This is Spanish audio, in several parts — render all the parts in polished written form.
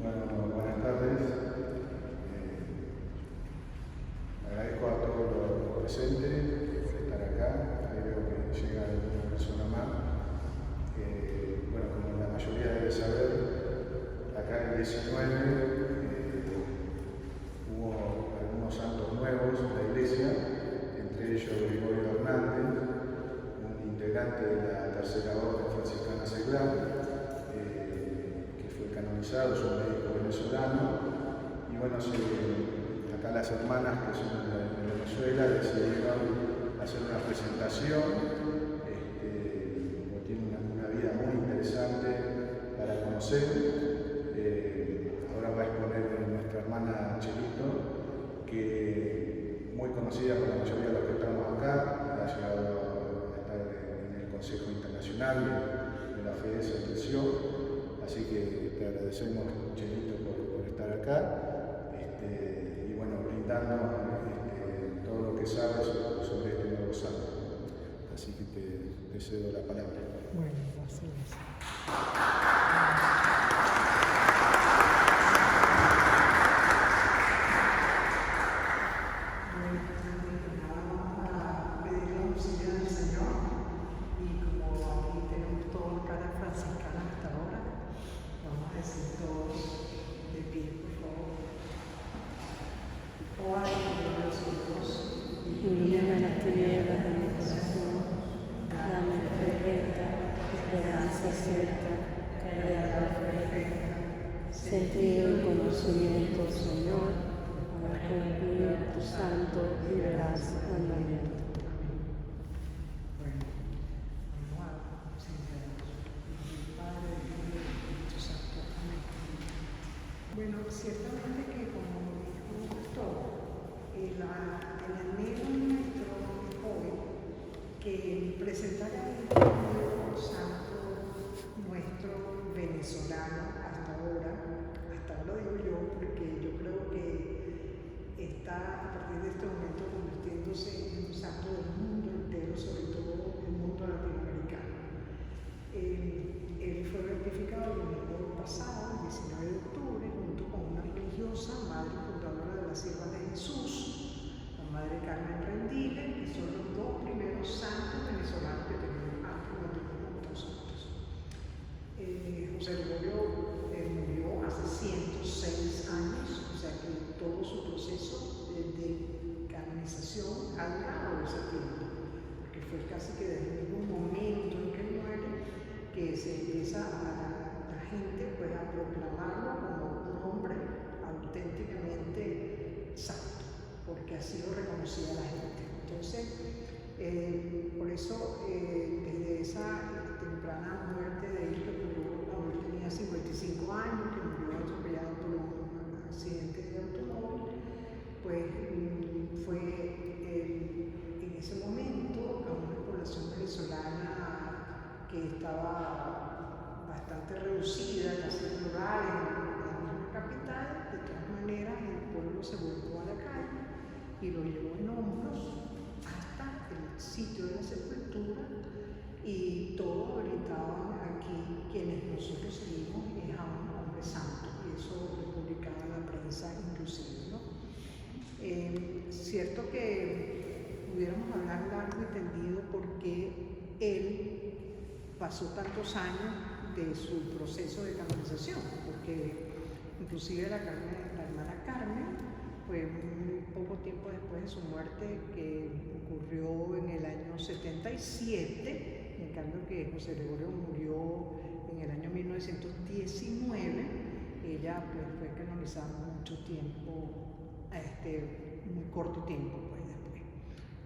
Bueno, buenas tardes. Agradezco a todos los presentes por estar acá. Ahí veo que llega alguna persona más. Como la mayoría debe saber, acá en el 19 hubo algunos santos nuevos en la iglesia, entre ellos Gregorio Hernández, un integrante de la tercera orden franciscana seglar, que fue canonizado, es un médico venezolano, y bueno, acá las hermanas que son de Venezuela decidieron hacer una presentación, porque tiene una vida muy interesante para conocer. Ahora va a exponer nuestra hermana Chelito, que muy conocida por la mayoría de los que estamos acá, ha llegado a estar en el Consejo Internacional de la Fe de San Tercio. Así que te agradecemos, Chelito, por estar acá y bueno, brindarnos todo lo que sabes sobre este nuevo santo. Así que te cedo la palabra. Bueno, gracias. Ilumina las tinieblas de mi corazón, dame perfecta esperanza cierta, caridad perfecta, sentido y conocimiento, Señor, para cumplir tu santo y veraz mandamiento. Bueno, ciertamente que como dijo el doctor, el anhelo nuestro hoy que presentara el nuevo santo nuestro venezolano hasta ahora lo digo yo porque yo creo que está a partir de este momento convirtiéndose en un santo del mundo entero, sobre todo el mundo latinoamericano. Él fue beatificado el domingo pasado, el 19 de octubre, junto con una religiosa, madre fundadora de la Sierva de Jesús, la Madre Carmen Rendile, que son los dos primeros santos venezolanos que tenemos antes de otros santos. José Gregorio murió hace 106 años, o sea que todo su proceso de canonización ha durado ese tiempo, porque fue casi que desde el mismo momento en que muere que se empieza la gente pues, a proclamarlo como un hombre auténticamente santo, porque así lo reconocía la gente. Entonces, por eso, desde esa temprana muerte de él, que ocurrió cuando él tenía 55 años, que murió atropellado por un accidente de automóvil, pues fue en ese momento a una población venezolana que estaba bastante reducida, casi rural, en la misma capital. De todas maneras, el pueblo se volcó a la calle y lo llevó en hombros hasta el sitio de la sepultura, y todos gritaban aquí, quienes nosotros seguimos, es a un hombre santo, y eso lo publicaba la prensa inclusive, ¿no? Cierto que pudiéramos hablar largo y tendido porque él pasó tantos años de su proceso de canonización, porque inclusive la hermana Carmen fue muy poco tiempo después de su muerte, que ocurrió en el año 77, en cambio que José Gregorio murió en el año 1919, ella pues, fue canonizada mucho tiempo, muy corto tiempo pues, después.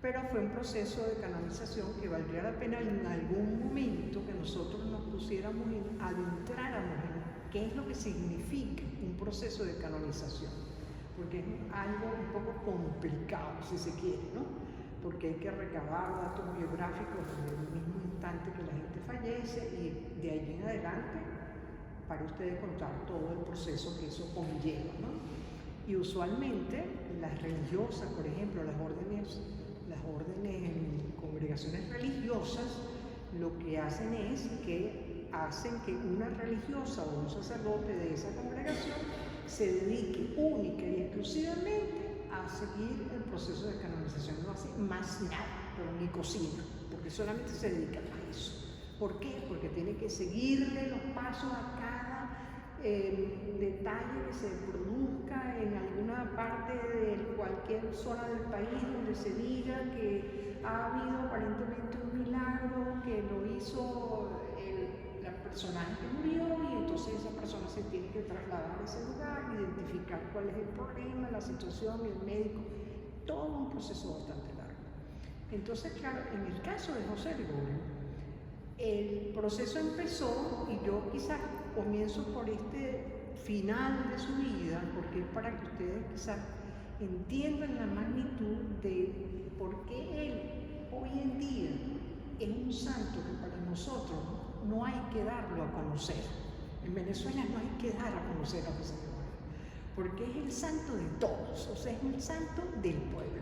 Pero fue un proceso de canonización que valdría la pena en algún momento que nosotros nos pusiéramos y adentráramos en qué es lo que significa un proceso de canonización, porque es algo un poco complicado, si se quiere, ¿no? Porque hay que recabar datos biográficos en el mismo instante que la gente fallece, y de allí en adelante para ustedes contar todo el proceso que eso conlleva, ¿no? Y usualmente las religiosas, por ejemplo, las órdenes en congregaciones religiosas, lo que hacen es que hacen que una religiosa o un sacerdote de esa congregación se dedique única y exclusivamente a seguir el proceso de canonización. No hace más nada, pero ni cocina, porque solamente se dedica a eso. ¿Por qué? Porque tiene que seguirle los pasos a cada detalle que se produzca en alguna parte de cualquier zona del país donde se diga que ha habido aparentemente un milagro que lo hizo la persona que murió, y entonces esa persona se tiene que trasladar a ese lugar, identificar cuál es el problema, la situación, el médico, todo un proceso bastante largo. Entonces, claro, en el caso de José Gregorio, el proceso empezó, y yo quizás comienzo por este final de su vida, porque es para que ustedes quizás entiendan la magnitud de por qué él hoy en día es un santo que para nosotros no hay que darlo a conocer. En Venezuela no hay que dar a conocer a José Gregorio, porque es el santo de todos, o sea, es el santo del pueblo.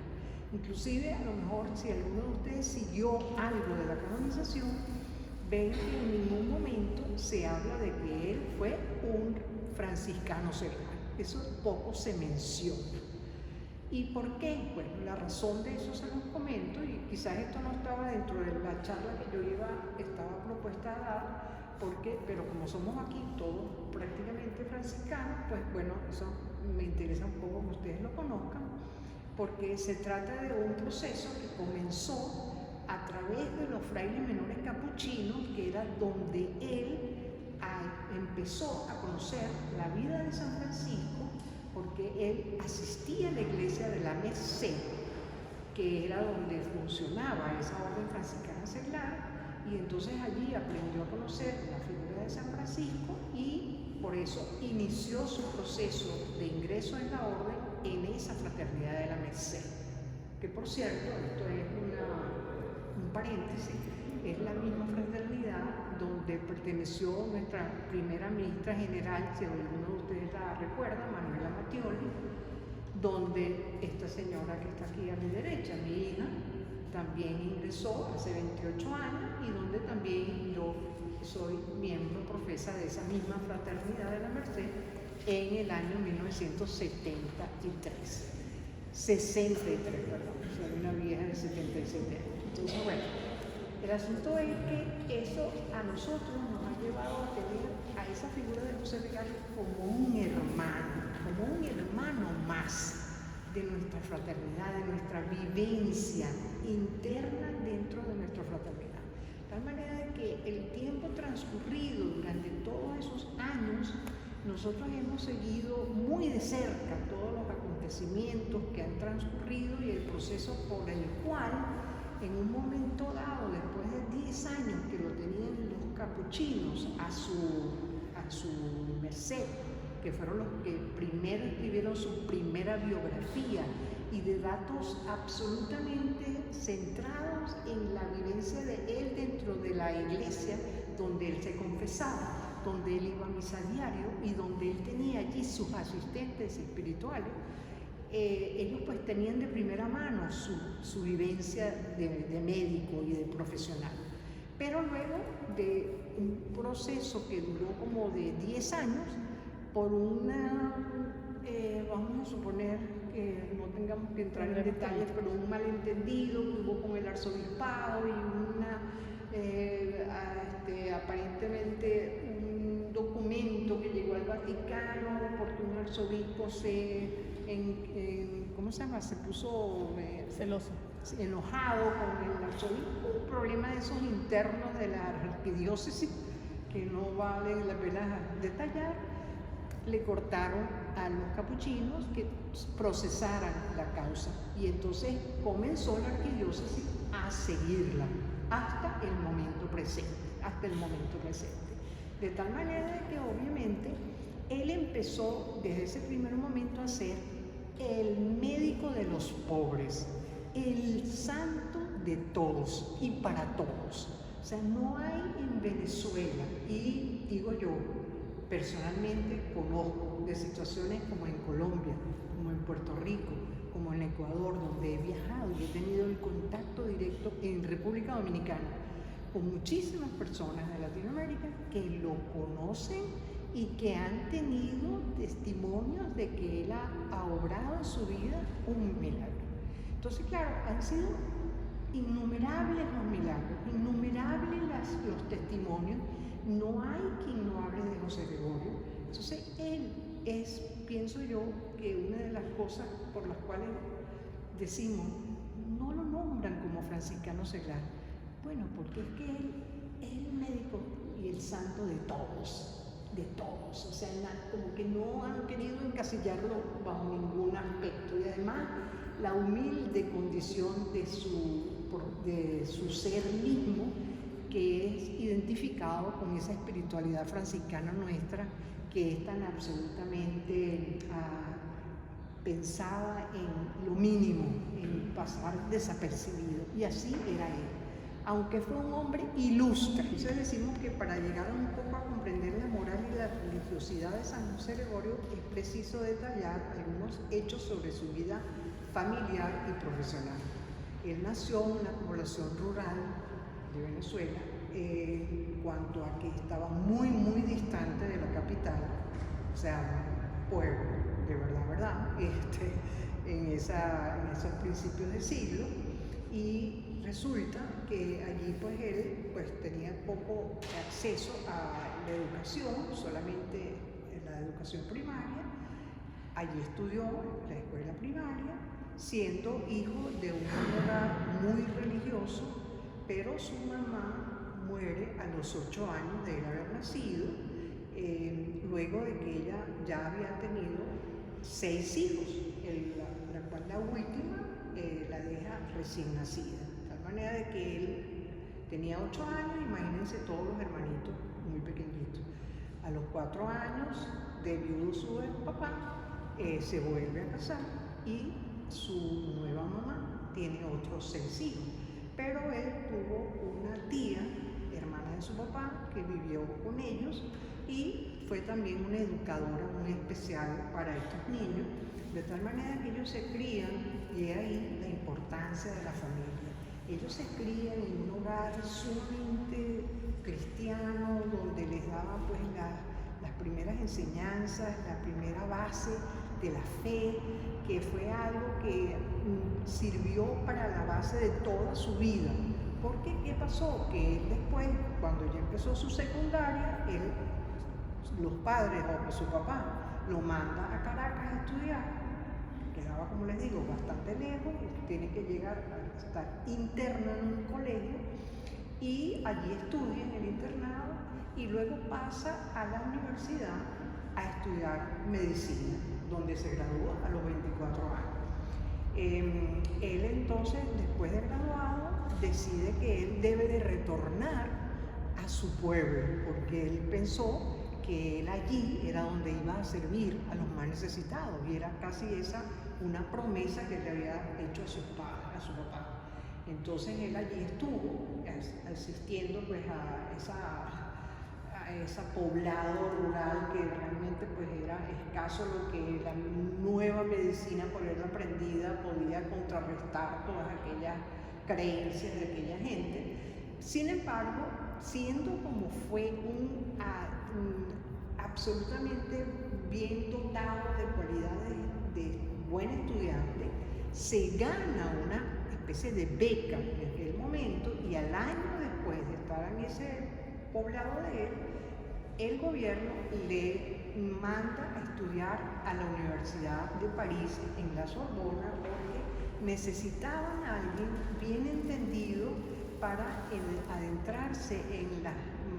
Inclusive, a lo mejor, si alguno de ustedes siguió algo de la canonización, ven que en ningún momento se habla de que él fue un franciscano seglar. Eso poco se menciona. ¿Y por qué? Bueno, la razón de eso se los comento, y quizás esto no estaba dentro de la charla que yo estaba propuesta a dar, pero como somos aquí todos prácticamente franciscanos, pues bueno, eso me interesa un poco que ustedes lo conozcan, porque se trata de un proceso que comenzó a través de los frailes menores capuchinos, que era donde él empezó a conocer la vida de San Francisco, porque él asistía a la iglesia de la Merced, que era donde funcionaba esa orden franciscana seglar, y entonces allí aprendió a conocer la figura de San Francisco, y por eso inició su proceso de ingreso en la orden en esa fraternidad de la Merced, que por cierto, esto es un paréntesis, es la misma fraternidad donde perteneció nuestra primera ministra general, si alguno de ustedes la recuerda, Manuela Mattioli, donde esta señora que está aquí a mi derecha, mi hija, también ingresó hace 28 años, y donde también yo soy miembro profesa de esa misma fraternidad de la Merced en el año 1973. 63, perdón, soy una vieja de 77 años. Entonces, bueno, el asunto es que eso a nosotros nos ha llevado a tener a esa figura de José Gregorio como un hermano más de nuestra fraternidad, de nuestra vivencia interna dentro de nuestra fraternidad. De tal manera de que el tiempo transcurrido durante todos esos años, nosotros hemos seguido muy de cerca todos los acontecimientos que han transcurrido y el proceso por el cual, en un momento dado, después de 10 años que lo tenían los capuchinos a su merced, que fueron los que primero escribieron su primera biografía y de datos absolutamente centrados en la vivencia de él dentro de la iglesia donde él se confesaba, donde él iba a misa diario y donde él tenía allí sus asistentes espirituales. Ellos pues tenían de primera mano su vivencia de médico y de profesional. Pero luego de un proceso que duró como de 10 años, por vamos a suponer que no tengamos que entrar en detalles, pero un malentendido que hubo con el arzobispado y aparentemente un documento que llegó al Vaticano porque un arzobispo se puso celoso, enojado con el arzobispo, un problema de esos internos de la arquidiócesis que no vale la pena detallar. Le cortaron a los capuchinos que procesaran la causa, y entonces comenzó la arquidiócesis a seguirla hasta el momento presente, de tal manera que obviamente él empezó desde ese primer momento a ser el médico de los pobres, el santo de todos y para todos. O sea, no hay en Venezuela, y digo yo, personalmente conozco de situaciones como en Colombia, como en Puerto Rico, como en Ecuador, donde he viajado y he tenido el contacto directo en República Dominicana con muchísimas personas de Latinoamérica que lo conocen y que han tenido testimonios de que él ha obrado en su vida un milagro. Entonces, claro, han sido innumerables los milagros, innumerables los testimonios. No hay quien no hable de José Gregorio. Entonces, él es, pienso yo, que una de las cosas por las cuales decimos, no lo nombran como franciscano seglar. Bueno, porque es que él es el médico y el santo de todos. O sea, como que no han querido encasillarlo bajo ningún aspecto. Y además, la humilde condición de su ser mismo, que es identificado con esa espiritualidad franciscana nuestra, que es tan absolutamente pensada en lo mínimo, en pasar desapercibido. Y así era él, aunque fue un hombre ilustre. Entonces decimos que para llegar un poco a comprender la moral y la religiosidad de San José Gregorio es preciso detallar algunos hechos sobre su vida familiar y profesional. Él nació en una población rural de Venezuela, en cuanto a que estaba muy distante de la capital, o sea, pueblo, de verdad, en esos principios de siglo. Y resulta que allí pues él tenía poco acceso a la educación, solamente la educación primaria. Allí estudió la escuela primaria, siendo hijo de un hogar muy religioso, pero su mamá muere a los 8 años de él haber nacido, luego de que ella ya había tenido 6 hijos, la cual la última la deja recién nacida. De tal manera de que él tenía 8 años, imagínense todos los hermanitos muy pequeñitos. A los 4 años de viudo su papá, se vuelve a casar y su nueva mamá tiene otros 6 hijos. Pero él tuvo una tía, hermana de su papá, que vivió con ellos y fue también una educadora muy especial para estos niños, de tal manera que ellos se crían, y ahí la importancia de la familia. Ellos se crían en un hogar sumamente cristiano, donde les daban pues las primeras enseñanzas, la primera base de la fe, que fue algo que sirvió para la base de toda su vida. Porque, ¿qué pasó? Que él después, cuando ya empezó su secundaria, los padres o su papá lo manda a Caracas a estudiar. Quedaba, como les digo, bastante lejos, tiene que llegar a estar interno en un colegio y allí estudia en el internado y luego pasa a la universidad a estudiar medicina, donde se gradúa a los 24 años. Él entonces, después de graduado, decide que él debe de retornar a su pueblo, porque él pensó que él allí era donde iba a servir a los más necesitados, y era casi esa una promesa que le había hecho a su papá. Entonces él allí estuvo asistiendo pues a ese poblado rural que realmente pues era escaso lo que la nueva medicina, por haberla aprendida, podía contrarrestar todas aquellas creencias de aquella gente. Sin embargo, siendo como fue un absolutamente bien dotado de cualidades de buen estudiante, se gana una especie de beca en aquel momento, y al año después de estar en ese poblado de él, el gobierno le manda a estudiar a la Universidad de París, en la Sorbona, porque necesitaban a alguien bien entendido para adentrarse en las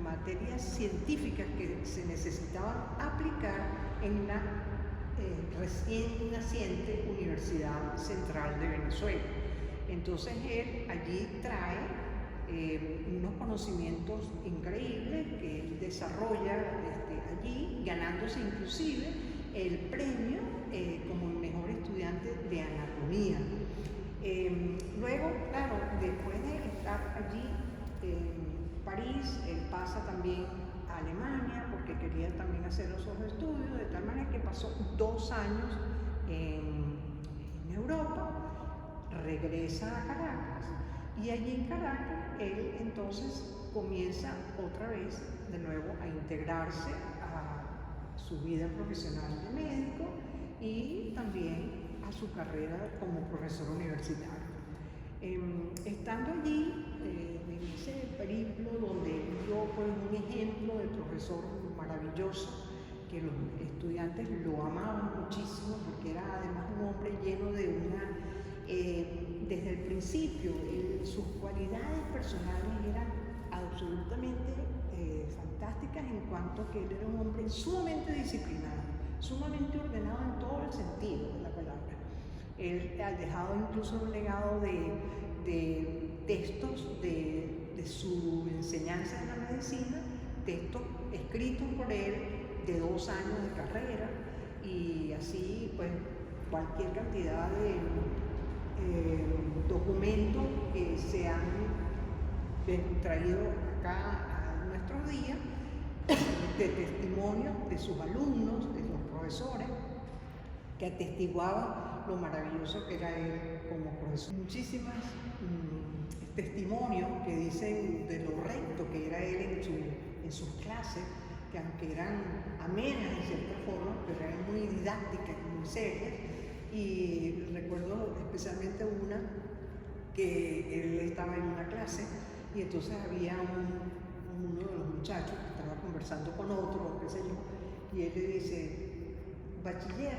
materias científicas que se necesitaban aplicar en la recién naciente Universidad Central de Venezuela. Entonces él allí trae unos conocimientos increíbles que él desarrolla allí, ganándose inclusive el premio como el mejor estudiante de anatomía. Luego, claro, después de estar allí en París, él pasa también a Alemania porque quería también hacer los otros estudios, de tal manera que pasó 2 años en Europa, regresa a Caracas, y allí en Caracas él entonces comienza otra vez de nuevo a integrarse a su vida profesional de médico y también a su carrera como profesor universitario. Estando allí, en ese periplo donde dio pues, un ejemplo de profesor maravilloso, que los estudiantes lo amaban muchísimo porque era además un hombre lleno de una, desde el principio, sus cualidades personales eran absolutamente fantásticas en cuanto a que él era un hombre sumamente disciplinado, sumamente ordenado en todo el sentido de la palabra. Él ha dejado incluso un legado de textos de su enseñanza en la medicina, textos escritos por él de 2 años de carrera y así pues cualquier cantidad de documentos que se han traído acá a nuestros días de testimonios de sus alumnos, de los profesores, que atestiguaban lo maravilloso que era él como profesor. Muchísimas testimonios que dicen de lo recto que era él en sus clases, que aunque eran amenas en cierta forma, pero eran muy didácticas, muy serias. Y recuerdo especialmente una que él estaba en una clase y entonces había uno de los muchachos que estaba conversando con otro, qué sé yo, y él le dice: bachiller,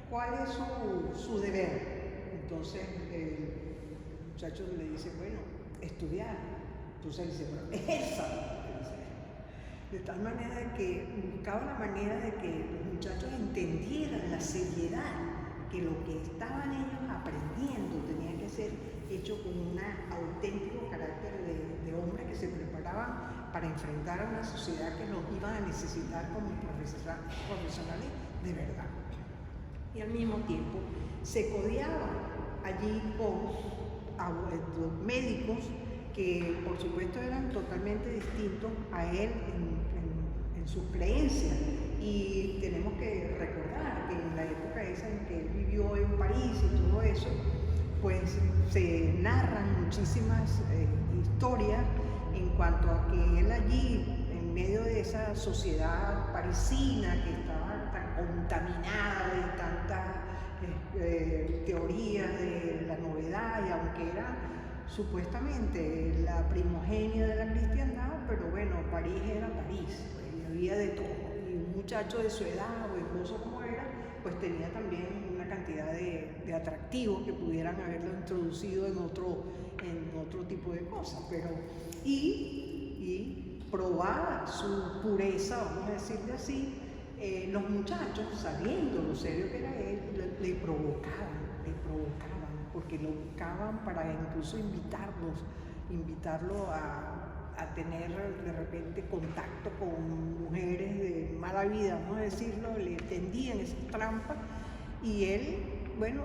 ¿cuál es su deber? Entonces el muchacho le dice: bueno, estudiar. Entonces él dice: bueno, ejerza. De tal manera que buscaba la manera de que los muchachos entendieran la seriedad, que lo que estaban ellos aprendiendo tenía que ser hecho con un auténtico carácter de hombres que se preparaban para enfrentar a una sociedad que los iba a necesitar como profesionales de verdad. Y al mismo tiempo se codeaba allí con médicos que por supuesto eran totalmente distintos a él en sus creencias. Y tenemos que recordar que en la época esa en que él vivió en París y todo eso, pues se narran muchísimas historias en cuanto a que él allí, en medio de esa sociedad parisina que estaba tan contaminada de tantas teorías de la novedad, y aunque era supuestamente la primogenia de la cristiandad, pero bueno, París era París, pues, y había de todo. Y un muchacho de su edad, o incluso como era, pues tenía también una cantidad de atractivos que pudieran haberlo introducido en otro tipo de cosas. Pero, y probada su pureza, vamos a decirle así, los muchachos, sabiendo lo serio que era él, le provocaban, porque lo buscaban para incluso invitarlo a tener de repente contacto con mujeres de mala vida, vamos a decirlo, le tendían esas trampas y él, bueno,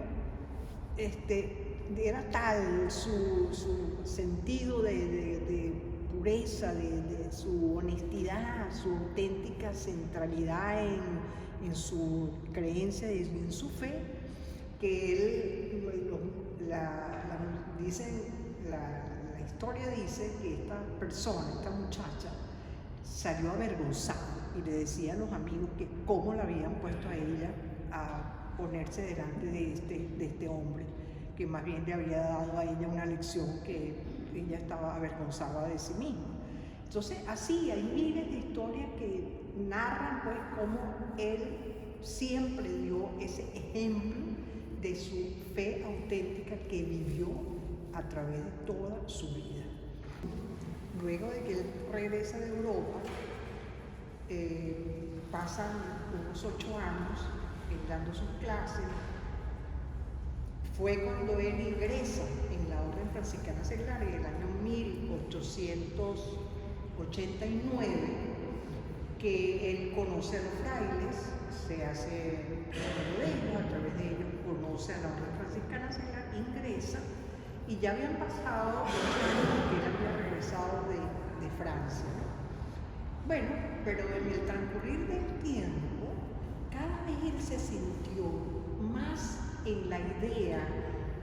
era tal su sentido de pureza, de su honestidad, su auténtica centralidad en su creencia y en su fe, que él, la historia dice que esta persona, esta muchacha, salió avergonzada y le decía a los amigos que cómo la habían puesto a ella a ponerse delante de este hombre, que más bien le había dado a ella una lección que ella estaba avergonzada de sí misma. Entonces, así hay miles de historias que narran pues cómo él siempre dio ese ejemplo de su fe auténtica que vivió a través de toda su vida. Luego de que él regresa de Europa, pasan unos 8 años dando sus clases. Fue cuando él ingresa en la Orden Franciscana Seglar en el año 1889, que él conoce a los frailes, se hace amigo de ellos, a través de ellos conoce a la Orden Franciscana Seglar, ingresa, y ya habían pasado 8 años que él había regresado de Francia, ¿no? Bueno, pero en el transcurrir del tiempo, cada vez él se sintió más en la idea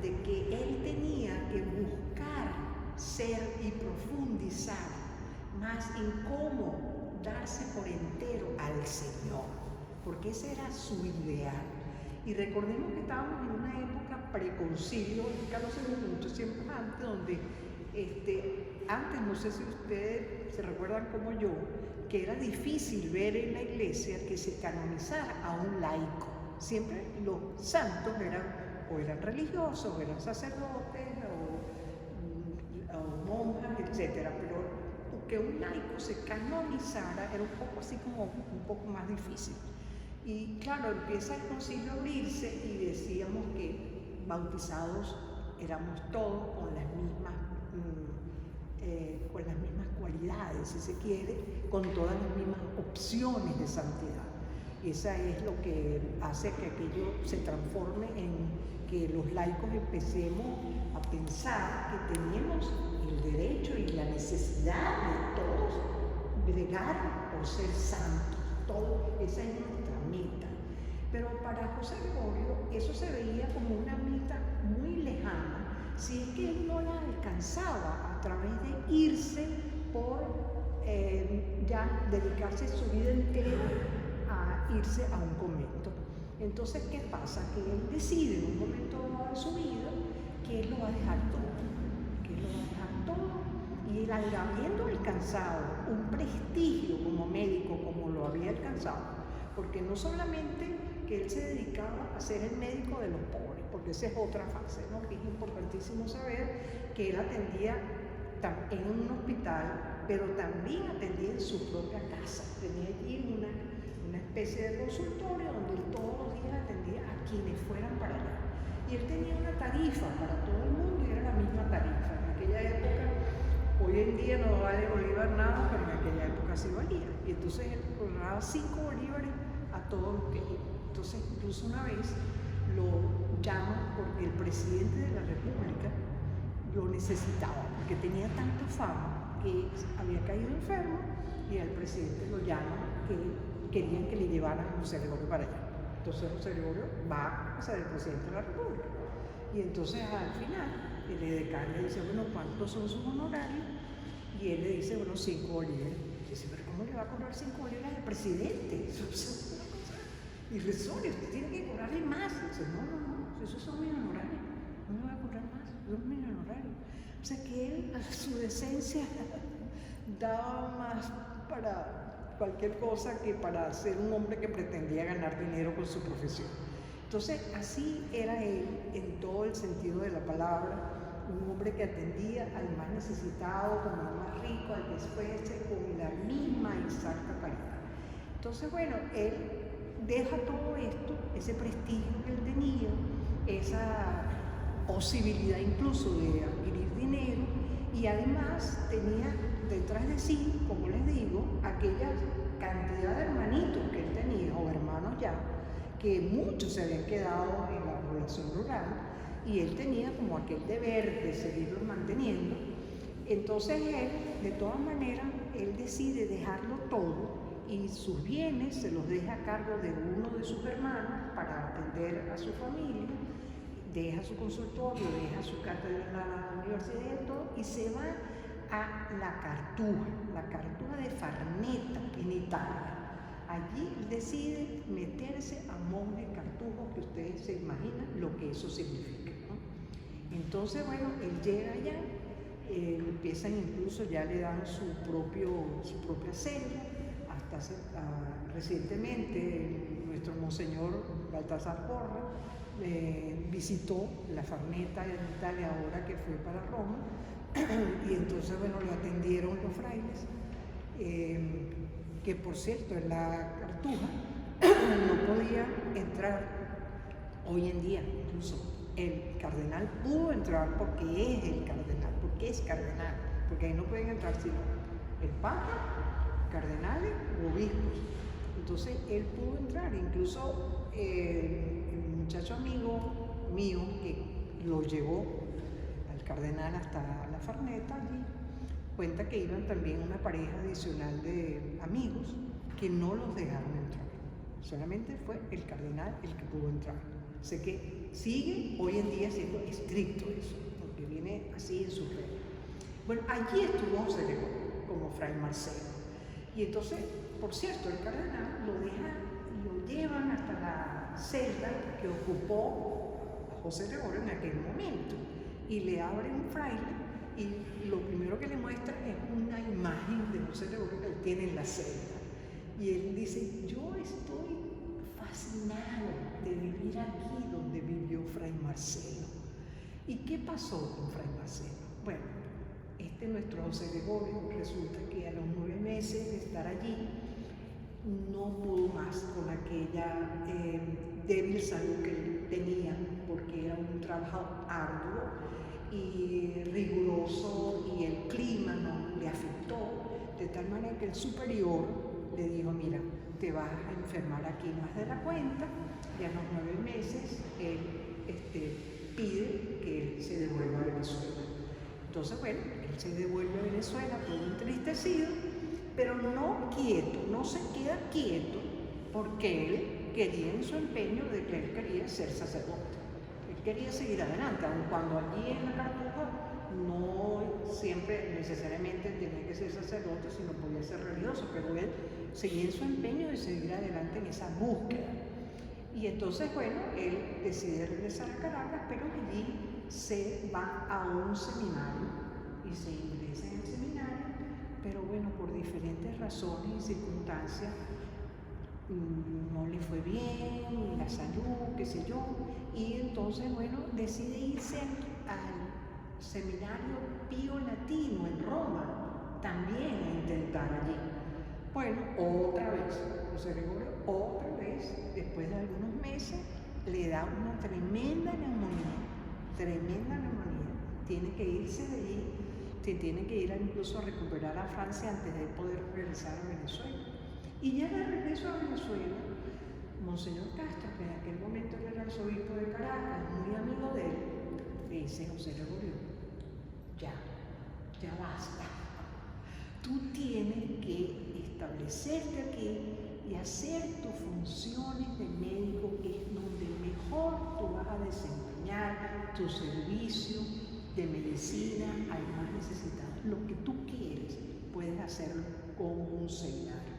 de que él tenía que buscar ser y profundizar más en cómo darse por entero al Señor, porque ese era su ideal. Y recordemos que estábamos en una época preconcilio, Carlos II, mucho tiempo antes, donde antes, no sé si ustedes se recuerdan como yo, que era difícil ver en la iglesia que se canonizara a un laico. Siempre los santos eran religiosos, o eran sacerdotes, o monjas, etc. Pero que un laico se canonizara era un poco así como un poco más difícil. Y claro, empieza el concilio a abrirse y decíamos que bautizados éramos todos con las mismas cualidades, si se quiere, con todas las mismas opciones de santidad. Y esa es lo que hace que aquello se transforme en que los laicos empecemos a pensar que tenemos el derecho y la necesidad de todos bregar por ser santos. Esa es nuestra meta. Pero para José Gregorio eso se veía como una meta muy lejana, si es que él no la alcanzaba a través de irse por ya dedicarse su vida entera a irse a un convento. Entonces, ¿qué pasa? Que él decide en un momento dado de su vida que él lo va a dejar todo, y él, habiendo alcanzado un prestigio como médico como lo había alcanzado, porque no solamente que él se dedicaba a ser el médico de los pobres, porque esa es otra fase, ¿no? Que es importantísimo saber que él atendía en un hospital, pero también atendía en su propia casa. Tenía allí una especie de consultorio donde él todos los días atendía a quienes fueran para allá. Y él tenía una tarifa para todo el mundo y era la misma tarifa. En aquella época, hoy en día no vale bolívar nada, pero en aquella época sí valía. Y entonces él cobraba 5 bolívares a todos los que iban. Entonces, incluso una vez lo llaman porque el presidente de la República lo necesitaba, porque tenía tanta fama que había caído enfermo, y al presidente lo llaman que querían que le llevaran a José Gregorio para allá. Entonces José Gregorio va a ser el presidente de la República. Y entonces al final el edecán le dice, bueno, ¿cuántos son sus honorarios? Y él le dice, bueno, 5 bolívares. Y dice, pero ¿cómo le va a cobrar 5 bolívares al presidente? Eso es una cosa irrisoria, usted tiene que cobrarle más. Y dice, no, esos son mis honorarios, no me va a cobrar más, esos son mis honorarios. O sea que él, a su decencia, daba más para cualquier cosa que para ser un hombre que pretendía ganar dinero con su profesión. Entonces, así era él en todo el sentido de la palabra, un hombre que atendía al más necesitado, como al más rico, al que fuese, con la misma exacta caridad. Entonces, bueno, él deja todo esto, ese prestigio que él tenía, esa posibilidad incluso de adquirir dinero, y además tenía detrás de sí, como les digo, aquella cantidad de hermanitos que él tenía, o hermanos ya, que muchos se habían quedado en la población rural, y él tenía como aquel deber de seguirlos manteniendo. Entonces él, de todas maneras, él decide dejarlo todo, y sus bienes se los deja a cargo de uno de sus hermanos para atender a su familia, deja su consultorio, deja su cátedra en la universidad y todo, y se va a la Cartuja de Farneta, en Italia. Allí decide meterse a monje cartujo, que ustedes se imaginan lo que eso significa, ¿no? Entonces, bueno, él llega allá, empiezan incluso, ya le dan su propia celda, hasta recientemente nuestro monseñor Baltasar Porra visitó la Farneta en Italia ahora que fue para Roma, y entonces, bueno, lo atendieron los frailes, que por cierto en la Cartuja no podía entrar. Hoy en día incluso el cardenal pudo entrar porque es el cardenal, porque ahí no pueden entrar sino el papa, cardenales o obispos. Entonces él pudo entrar, incluso el muchacho amigo mío que lo llevó al cardenal hasta la Farneta allí, cuenta que iban también una pareja adicional de amigos que no los dejaron entrar. Solamente fue el cardenal el que pudo entrar. Sé que sigue hoy en día siendo estricto eso, porque viene así en sus reglas. Bueno, allí estuvo José Gregorio, como Fray Marcelo. Y entonces, por cierto, el cardenal lo llevan hasta la celda que ocupó a José Gregorio en aquel momento y le abren un fraile y lo primero que le muestra es una imagen de José Gregorio que él tiene en la celda. Y él dice, yo estoy fascinado de vivir aquí donde vivió Fray Marcelo. ¿Y qué pasó con Fray Marcelo? Bueno, nuestro José Gregorio, resulta que a los 9 meses de estar allí no pudo más con aquella débil salud que él tenía, porque era un trabajo arduo y riguroso y el clima no le afectó, de tal manera que el superior le dijo, mira, te vas a enfermar aquí más de la cuenta, y a los 9 meses él pide que él se devuelva a Venezuela. Entonces, bueno, él se devuelve a Venezuela todo entristecido, pero no quieto, no se queda quieto, porque él quería en su empeño de que él quería ser sacerdote. Él quería seguir adelante, aun cuando allí en la Cartuja no siempre necesariamente tenía que ser sacerdote, sino podía ser religioso, pero él seguía en su empeño de seguir adelante en esa búsqueda. Y entonces, bueno, él decide regresar a Caracas, pero allí se va a un seminario y se ingresa en el seminario, pero bueno, por diferentes razones y circunstancias no le fue bien, la salud, qué sé yo, y entonces, bueno, decide irse al seminario Pío Latino en Roma, también a intentar allí. Bueno, otra vez, José Gregorio, otra vez, después de algunos meses, le da una tremenda neumonía, tiene que irse de allí, se tiene que ir incluso a recuperar a Francia antes de poder regresar a Venezuela. Y ya de regreso a Venezuela, Monseñor Castro, que en aquel momento era el arzobispo de Caracas, muy amigo de él, le dice, José Gregorio, ya basta. Tú tienes que establecerte aquí y hacer tus funciones de médico, que es donde mejor tú vas a desempeñar tu servicio de medicina al más necesitado. Lo que tú quieres, puedes hacerlo con un seminario.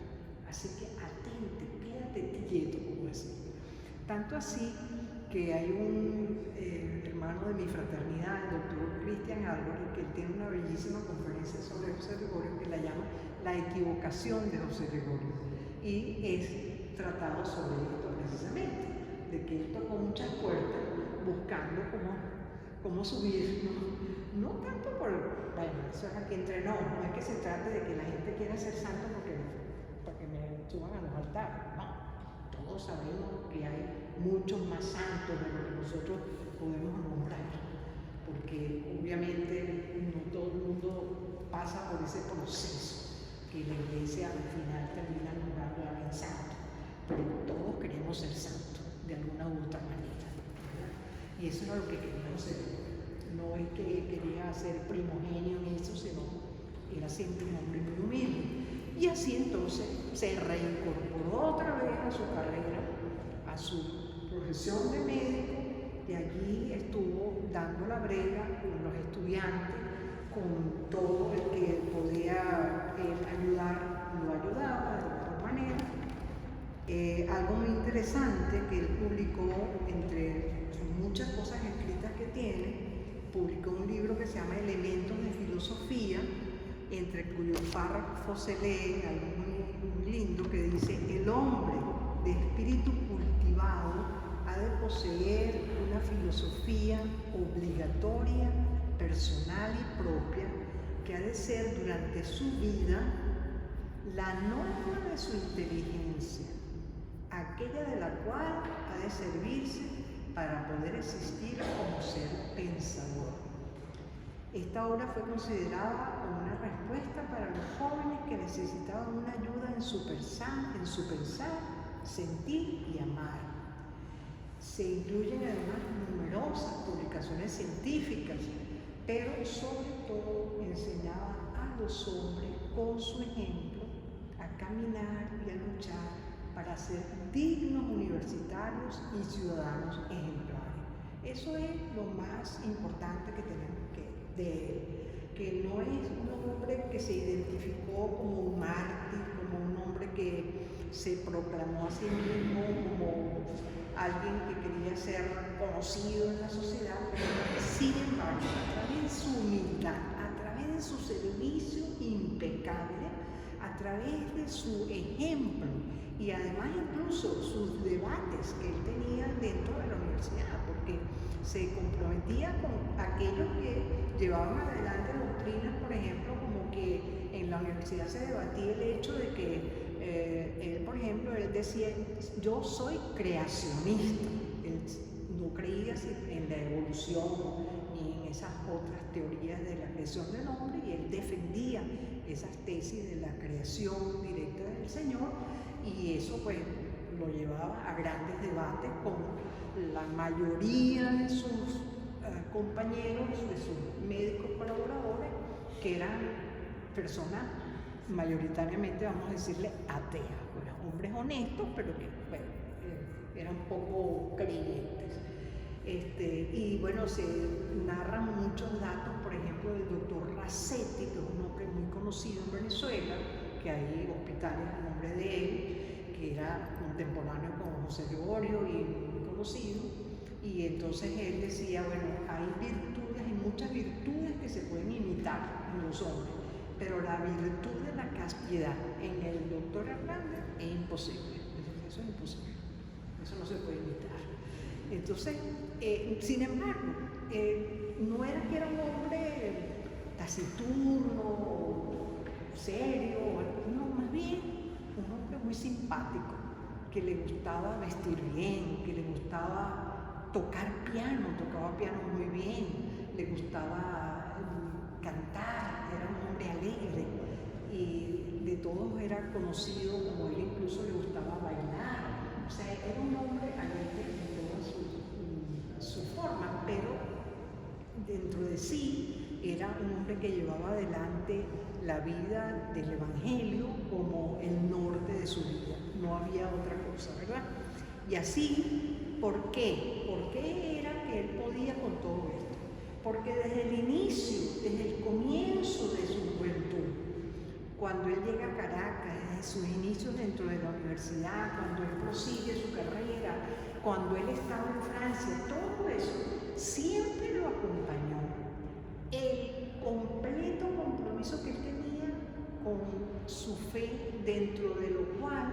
Así que atente, quédate quieto, como así. Tanto así que hay un hermano de mi fraternidad, el doctor Cristian Álvarez, que tiene una bellísima conferencia sobre José Gregorio que la llama La equivocación de José Gregorio, y es tratado sobre esto precisamente, de que él tocó muchas puertas buscando cómo subir, no tanto por, bueno, eso es aquí entre no es que se trate de que la gente quiera ser santo porque me suban a los altares, no. Todos sabemos que hay muchos más santos de lo que nosotros podemos nombrar, porque obviamente no todo el mundo pasa por ese proceso que la iglesia al final termina nombrando a alguien santo, pero todos queremos ser santos de alguna u otra manera, ¿verdad? Y eso era lo que quería hacer. No es que quería ser primogenio en eso, sino era siempre un hombre muy humilde. Y así entonces se reincorporó otra vez a su carrera, a su profesión de médico, y allí estuvo dando la brega con los estudiantes, con todo el que podía ayudar, lo ayudaba de otra manera. Algo muy interesante que él publicó, entre muchas cosas escritas que tiene, publicó un libro que se llama Elementos de Filosofía, entre cuyos párrafos se lee algo muy lindo que dice: el hombre de espíritu cultivado ha de poseer una filosofía obligatoria, personal y propia, que ha de ser durante su vida la norma de su inteligencia, aquella de la cual ha de servirse para poder existir como ser pensador. Esta obra fue considerada como una respuesta para los jóvenes que necesitaban una ayuda en su pensar, sentir y amar. Se incluyen además numerosas publicaciones científicas, pero sobre todo enseñaba a los hombres con su ejemplo a caminar y a luchar para ser dignos universitarios y ciudadanos ejemplares. Eso es lo más importante que tenemos de él, que no es un hombre que se identificó como un mártir, como un hombre que se proclamó a sí mismo como alguien que quería ser conocido en la sociedad, pero sin embargo, a través de su humildad, a través de su servicio impecable, a través de su ejemplo y además incluso sus debates que él tenía dentro de la universidad, porque se comprometía con aquellos que llevaban adelante doctrinas, por ejemplo, como que en la universidad se debatía el hecho de que él, por ejemplo, él decía, yo soy creacionista. Él no creía en la evolución ni en esas otras teorías de la creación del hombre, y él defendía esas tesis de la creación directa del Señor, y eso pues lo llevaba a grandes debates con la mayoría de sus compañeros, de sus médicos colaboradores, que eran personas mayoritariamente, vamos a decirle, ateas, hombres honestos, pero que bueno, eran poco creyentes. Y bueno, se narran muchos datos, por ejemplo, del doctor Racetti, que es un hombre muy conocido en Venezuela, que hay hospitales a nombre de él, que era contemporáneo con José Gregorio y muy conocido. Y entonces él decía, bueno, hay virtudes y muchas virtudes que se pueden imitar en los hombres, pero la virtud de la castidad en el doctor Hernández es imposible. Eso es imposible. Eso no se puede imitar. Entonces, sin embargo, no era que era un hombre taciturno, serio, no, más bien un hombre muy simpático, que le gustaba vestir bien, que le gustaba tocar piano, tocaba piano muy bien, le gustaba cantar, era un hombre alegre, y de todos era conocido como él, incluso le gustaba bailar. O sea, era un hombre alegre en toda su forma, pero dentro de sí era un hombre que llevaba adelante la vida del Evangelio como el norte de su vida. No había otra cosa, ¿verdad? Y así, ¿por qué? ¿Por qué era que él podía con todo esto? Porque desde el inicio, desde el comienzo de su juventud, cuando él llega a Caracas, desde sus inicios dentro de la universidad, cuando él prosigue su carrera, cuando él estaba en Francia, todo eso siempre lo acompañó el completo compromiso que él tenía con su fe, dentro de lo cual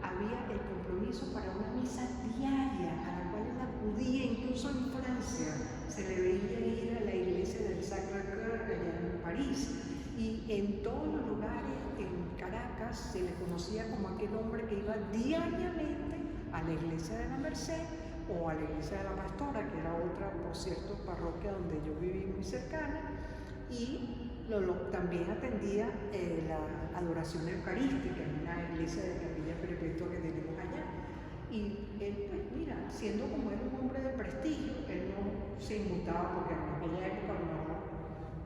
había el compromiso para una misa diaria a la cual él acudía. Incluso en Francia se le veía ir a la iglesia del Sacré-Cœur allá en París, y en todos los lugares en Caracas se le conocía como aquel hombre que iba diariamente a la iglesia de la Merced o a la iglesia de la Pastora, que era otra, por cierto, parroquia donde yo viví muy cercana, y también atendía la adoración eucarística en una iglesia de Capilla Perpetua que tenemos allá. Y él, pues mira, siendo como era un hombre de prestigio, él no se inmutaba, porque en aquella época no,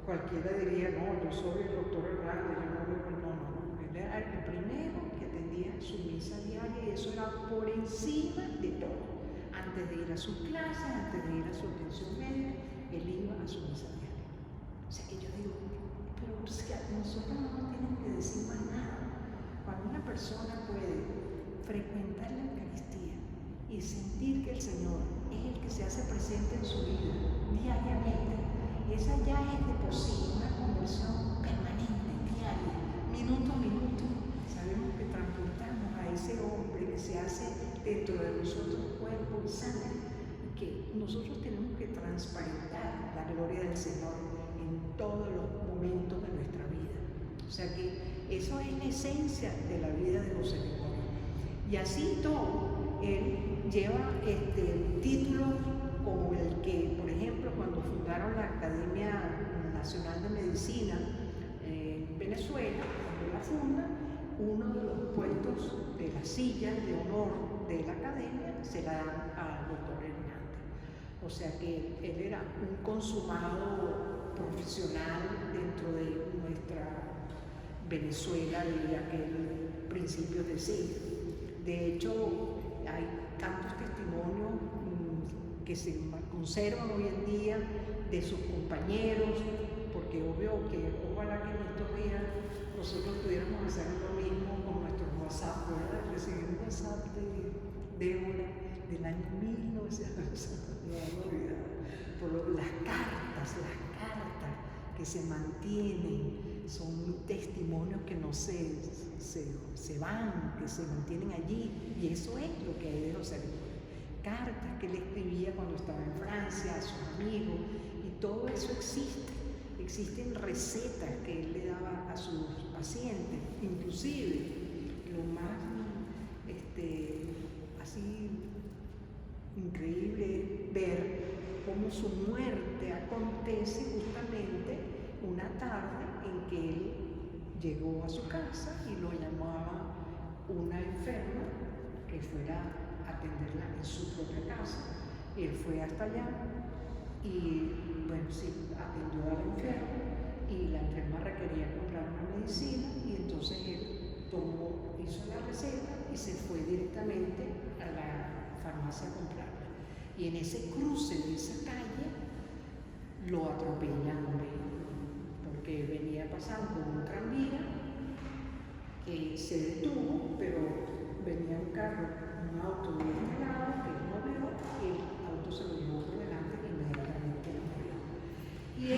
cualquiera diría, no, yo soy el doctor Hernández, yo no. Él era el primero que atendía su misa diaria, y eso era por encima de todo. Antes de ir a sus clases, antes de ir a su atención médica, él iba a su misa diaria. O sea que yo digo, pero o sea, nosotros no nos tienen que decir más nada. Cuando una persona puede frecuentar la Eucaristía y sentir que el Señor es el que se hace presente en su vida diariamente, esa ya es de por sí una conversión permanente, diaria, minuto a minuto. Sabemos que transportamos a ese hombre que se hace dentro de nosotros cuerpo y sangre, y que nosotros tenemos que transparentar la gloria del Señor en todos los momentos de nuestra vida. O sea que eso es la esencia de la vida de José Gregorio. Y así todo, él lleva títulos como el que, por ejemplo, cuando fundaron la Academia Nacional de Medicina en Venezuela, cuando la fundan, uno de los puestos de las sillas de honor de la academia se la dan al doctor Hernández. O sea que él era un consumado profesional dentro de nuestra Venezuela de aquel principios de siglo. De hecho, hay tantos testimonios que se conservan hoy en día de sus compañeros, por porque obvio que ojalá que en estos días nosotros pudiéramos hacer lo mismo con nuestros WhatsApp, ¿verdad? Recibí un WhatsApp de Débora del año 1900, las cartas que se mantienen, son testimonios que no se van, que se mantienen allí, y eso es lo que hay de José Gregorio. Cartas que él escribía cuando estaba en Francia a sus amigos, y todo eso existe. Existen recetas que él le daba a sus pacientes, inclusive lo más así increíble ver cómo su muerte acontece justamente una tarde en que él llegó a su casa y lo llamaba una enferma que fuera a atenderla en su propia casa. Él fue hasta allá y, bueno, sí, atendió al enfermo y la enferma requería comprar una medicina, y entonces él hizo la receta y se fue directamente a la farmacia a comprarla. Y en ese cruce de esa calle lo atropellan, porque venía pasando un tranvía que se detuvo, pero venía un auto de este lado que no vio, y el auto se lo llevó por delante y inmediatamente lo murió. Y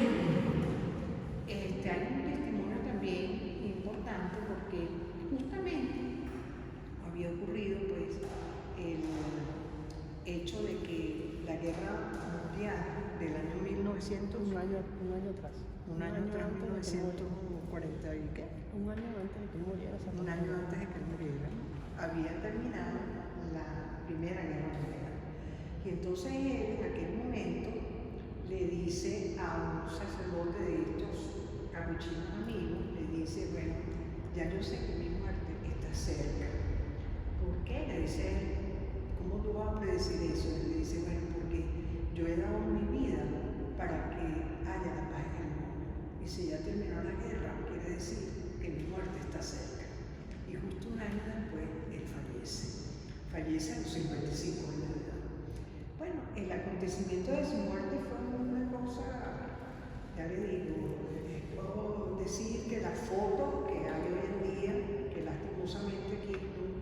hay un testimonio también importante, porque justamente había ocurrido pues el hecho de que la guerra mundial del año 1900, un año atrás, 1940 y qué, un año antes de que muriera, un año antes de que él muriera, había terminado la Primera Guerra Mundial. Y entonces él en aquel momento le dice a un sacerdote de estos capuchinos amigos, le dice, bueno, ya yo sé que mi muerte está cerca. ¿Por qué? Le dice él, ¿cómo tú vas a predecir eso? Él le dice, bueno, porque yo he dado mi vida para que haya la paz en el mundo. Y si ya terminó la guerra, quiere decir que mi muerte está cerca. Y justo un año después, él fallece. Fallece a los 55 años de edad. Bueno, el acontecimiento de su muerte fue una cosa, ya le digo, puedo decir que las fotos que hay hoy en día, que lastimosamente aquí no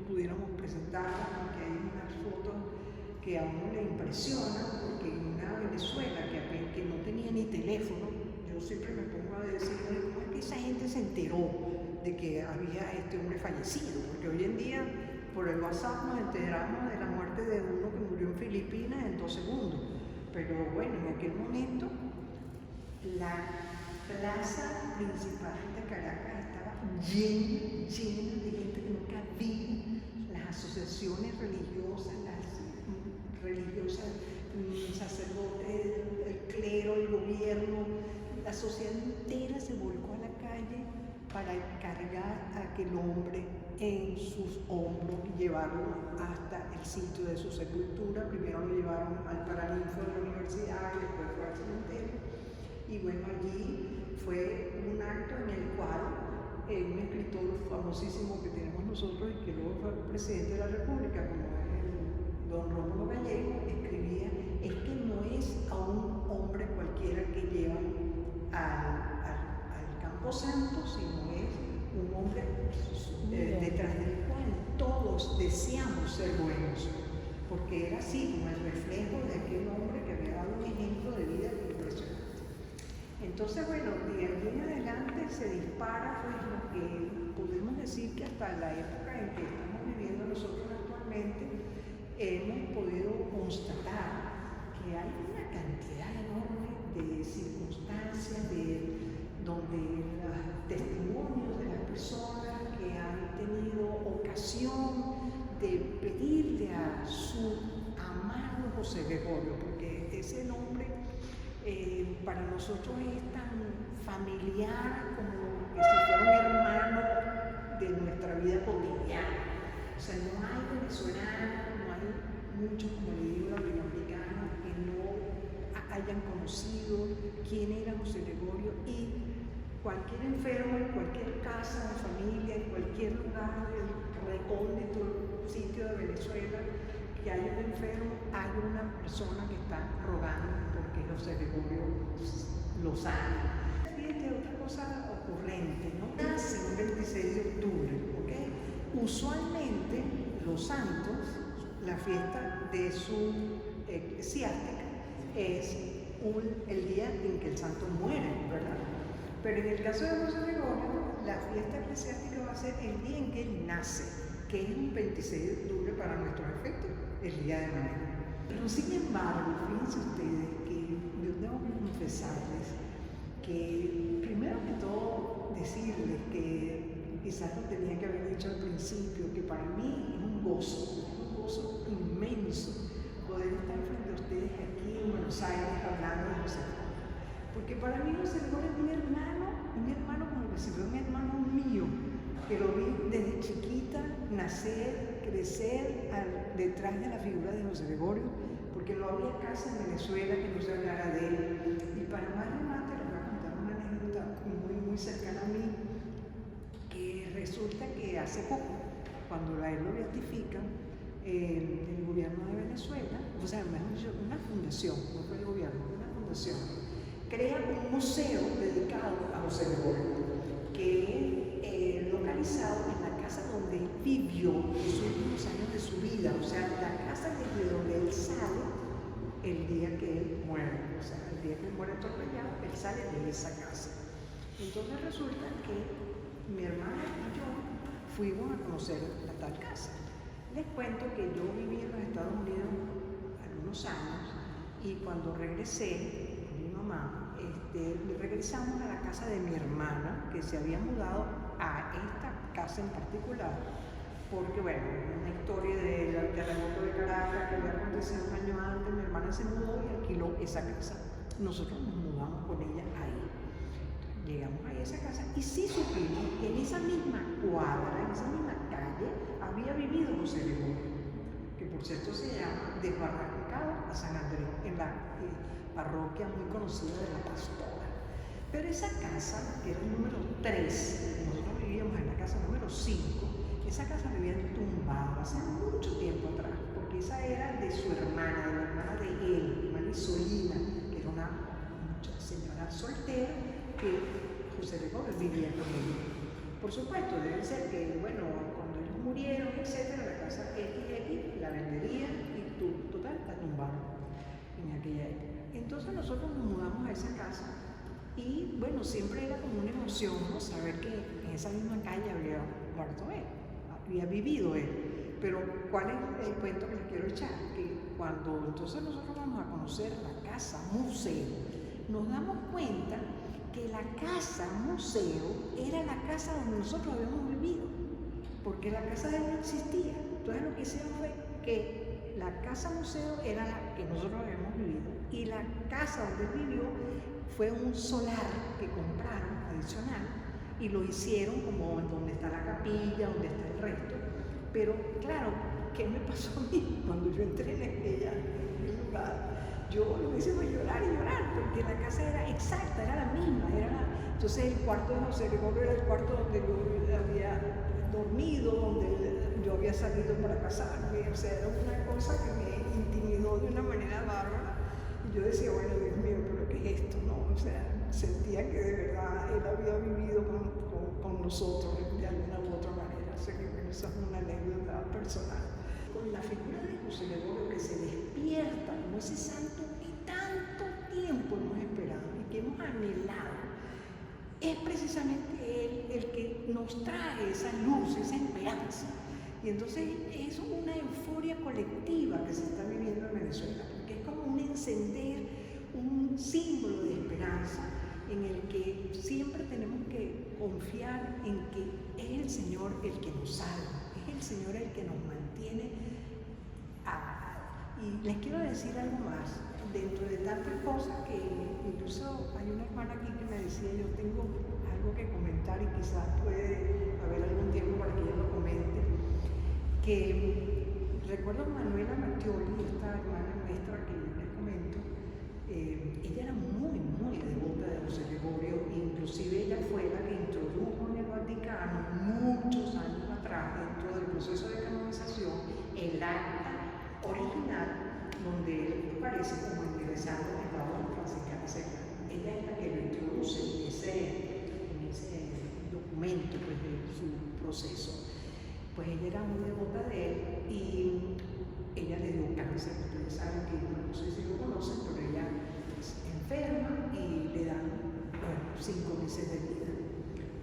pudiéramos presentar, porque hay unas fotos que a uno le impresionan, porque en una Venezuela que no tenía ni teléfono, yo siempre me pongo a decir, ¿cómo es que esa gente se enteró de que había este hombre fallecido? Porque hoy en día por el WhatsApp nos enteramos de la muerte de uno que murió en Filipinas en 2 segundos. Pero bueno, en aquel momento la plaza principal de Caracas estaba llena de gente que no cabía. Las asociaciones religiosas, sacerdotes, el clero, el gobierno, la sociedad entera se volcó a la calle para cargar a aquel hombre en sus hombros y llevarlo hasta el sitio de su sepultura. Primero lo llevaron al Paraninfo de la universidad y después fue al cementerio. Y bueno, allí fue un acto en el cual un escritor famosísimo que tenemos nosotros y que luego fue presidente de la República, como es el don Rómulo Gallego, escribía, es que no es a un hombre cualquiera que llevan al Campo Santo, sino es un hombre detrás del cual todos deseamos ser buenos, porque era así como el reflejo de aquel hombre que había dado un ejemplo de vida impresionante. Entonces, bueno, de aquí en adelante se dispara pues lo que podemos decir que hasta la época en que estamos viviendo nosotros actualmente hemos podido constatar que hay una cantidad enorme de circunstancias donde los testimonios de las personas que han tenido ocasión de pedirle a su amado José Gregorio, porque ese nombre para nosotros es tan familiar como que si fuera un hermano de nuestra vida cotidiana. O sea, no hay venezolanos, no hay muchos, como le digo, latinoamericanos que no hayan conocido quién era José Gregorio, y cualquier enfermo en cualquier casa de familia, en cualquier lugar del recóndito sitio de Venezuela que haya un enfermo, hay una persona que está rogando porque José Gregorio lo sane. fíjate otra cosa ocurrente, ¿no? Nace un 26 de octubre, ¿ok? Usualmente los santos, la fiesta de su eclesiástica es el día en que el santo muere, ¿verdad? Pero en el caso de José Gregorio, la fiesta eclesiástica va a ser el día en que él nace, que es un 26 de octubre para nuestros efectos, el día de mañana. Pero sin embargo, fíjense ustedes que yo tengo que confesarles que, primero que todo, decirles que quizás lo tenía que haber dicho al principio, que para mí es un gozo inmenso poder estar frente a ustedes aquí en Buenos Aires hablando de José Gregorio. Porque para mí José Gregorio es un hermano como que si fuera un hermano mío, que lo vi desde chiquita nacer, crecer detrás de la figura de José Gregorio, porque no había casa en Venezuela que no se hablara de él. Y para más remate les voy a contar una anécdota muy cercana a mí, que resulta que hace poco, cuando a él lo beatifican, el gobierno de Venezuela, o sea, mejor dicho, una fundación, no fue el gobierno, una fundación, crea un museo dedicado a José Gregorio, que es localizado en la casa donde él vivió los últimos años de su vida, o sea, la casa desde donde él sale el día que él muere, o sea, el día que él muere atropellado, él sale de esa casa. Entonces resulta que mi hermana y yo fuimos a conocer la tal casa. Les cuento que yo viví en los Estados Unidos algunos años y cuando regresé con mi mamá, regresamos a la casa de mi hermana, que se había mudado a esta casa en particular, porque bueno, una historia del terremoto de Caracas que había acontecido un año antes, mi hermana se mudó y alquiló esa casa. Nosotros nos mudamos con ella ahí. Llegamos ahí a esa casa y sí supimos que en esa misma cuadra, en esa misma calle, había vivido José Gregorio, que por cierto se llama Desbarrancado a San Andrés, en la parroquia muy conocida de La Pastora. Pero esa casa, que era el número 3, nosotros vivíamos en la casa número 5, esa casa la habían tumbado hace mucho tiempo atrás, porque esa era de su hermana, de la hermana de él, hermana Isolina, que era una señora soltera, que José Gregorio vivía con ella. Por supuesto, debe ser que, bueno, cuando ellos murieron, etcétera, la casa X la venderían y total, la tumbaron en aquella época. Entonces nosotros nos mudamos a esa casa y, bueno, siempre era como una emoción, ¿no? Saber que en esa misma calle había muerto él, había vivido él. Pero, ¿cuál es el cuento que les quiero echar? Que cuando entonces nosotros vamos a conocer la casa museo, nos damos cuenta que la casa museo era la casa donde nosotros habíamos vivido, porque la casa de él no existía. Entonces lo que hicieron fue que la casa museo era la que nosotros habíamos vivido y la casa donde él vivió fue un solar que compraron adicional y lo hicieron como donde está la capilla, donde está el resto. Pero claro, ¿qué me pasó a mí cuando yo entré en aquel lugar? Yo lo hice llorar y llorar, porque la casa era exacta, era la misma. Entonces el cuarto de José Gregorio era el cuarto donde yo había dormido, donde yo había salido para casarme. O sea, era una cosa que me intimidó de una manera bárbara. Y yo decía, bueno, Dios mío, ¿pero qué es esto? ¿No? O sea, sentía que de verdad él había vivido con nosotros de alguna u otra manera. O sea, que esa es una anécdota personal. Con la figura de José Gregorio que se despierta como ese santo que tanto tiempo hemos esperado y que hemos anhelado, es precisamente él el que nos trae esa luz, esa esperanza. Y entonces es una euforia colectiva que se está viviendo en Venezuela, porque es como un encender, un símbolo de esperanza en el que siempre tenemos que confiar en que es el Señor el que nos salva, es el Señor el que nos mantiene. Y les quiero decir algo más, dentro de tantas cosas que incluso hay una hermana aquí que me decía, yo tengo algo que comentar y quizás puede haber algún tiempo para que ella lo comente, que recuerdo a Manuela Mattioli, esta hermana nuestra que les comento, ella era muy devota de José Gregorio, inclusive ella fue la que introdujo en el Vaticano muchos años atrás, dentro del proceso de canonización, el acta original donde él aparece como ingresando en la orden franciscana secreta. ella es la que lo introduce en ese documento pues, de su proceso. Pues ella era muy devota de él y ella le dio cáncer. Ustedes saben que, no sé si lo conocen, pero ella es enferma y le dan 5 meses de vida.